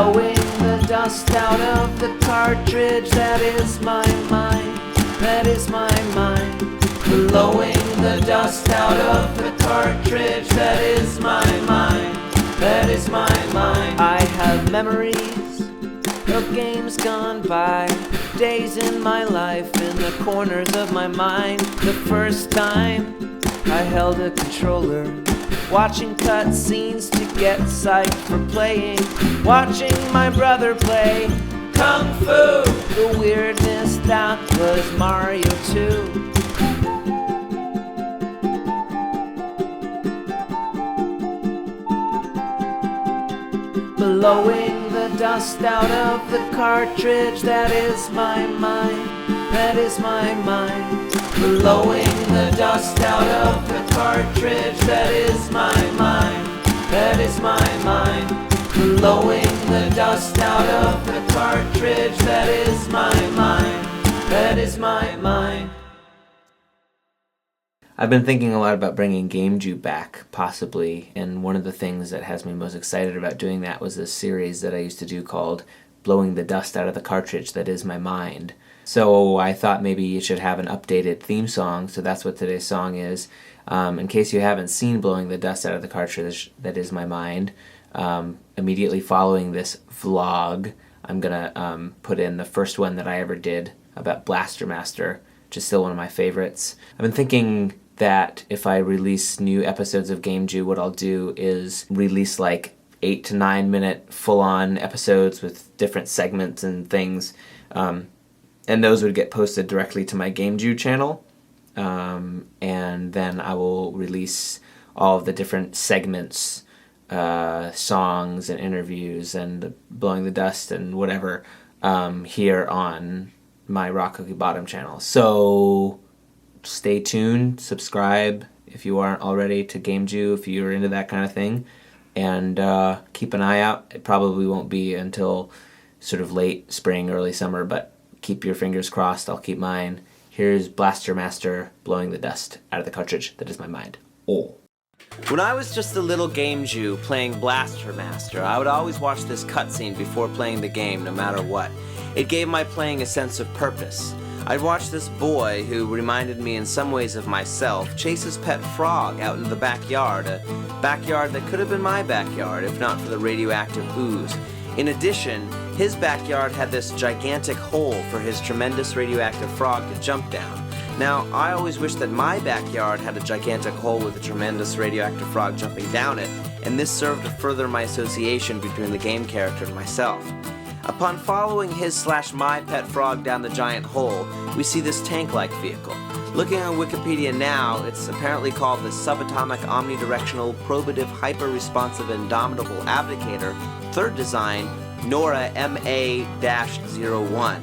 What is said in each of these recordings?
blowing the dust out of the cartridge. That is my mind, that is my mind. Blowing the dust out of the cartridge. That is my mind, that is my mind. I have memories of games gone by, days in my life in the corners of my mind. The first time I held a controller, watching cut scenes to get psyched for playing, watching my brother play Kung Fu. The weirdness, that was Mario 2. Blowing the dust out of the cartridge. That is my mind, that is my mind. Blowing the dust out of the cartridge. That is my mind, that is my mind. Blowing the dust out of the cartridge. That is my mind, that is my mind. I've been thinking a lot about bringing GameJew back, possibly, and one of the things that has me most excited about doing that was this series that I used to do called Blowing the Dust Out of the Cartridge, That Is My Mind. So I thought maybe it should have an updated theme song, so that's what today's song is. In case you haven't seen Blowing the Dust Out of the Cartridge, That Is My Mind, immediately following this vlog, I'm going to put in the first one that I ever did about Blaster Master, which is still one of my favorites. I've been thinking that if I release new episodes of GameJew, what I'll do is release like 8 to 9 minute full-on episodes with different segments and things, and those would get posted directly to my GameJew channel, and then I will release all of the different segments, songs and interviews and Blowing the Dust and whatever, here on my Rock Cookie Bottom channel. So stay tuned, subscribe if you aren't already to GameJew, if you're into that kind of thing, and keep an eye out. It probably won't be until sort of late spring, early summer, but keep your fingers crossed. I'll keep mine. Here's Blaster Master blowing the dust out of the cartridge. That is my mind. Oh. When I was just a little GameJew playing Blaster Master, I would always watch this cutscene before playing the game, no matter what. It gave my playing a sense of purpose. I'd watch this boy, who reminded me in some ways of myself, chase his pet frog out into the backyard, a backyard that could have been my backyard if not for the radioactive ooze. In addition, his backyard had this gigantic hole for his tremendous radioactive frog to jump down. Now, I always wished that my backyard had a gigantic hole with a tremendous radioactive frog jumping down it, and this served to further my association between the game character and myself. Upon following his/my pet frog down the giant hole, we see this tank-like vehicle. Looking on Wikipedia now, it's apparently called the Subatomic Omnidirectional Probative Hyper-Responsive Indomitable Abdicator, third design, NORA MA-01.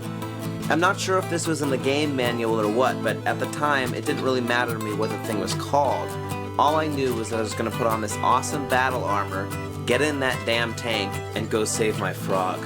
I'm not sure if this was in the game manual or what, but at the time, it didn't really matter to me what the thing was called. All I knew was that I was going to put on this awesome battle armor, get in that damn tank, and go save my frog.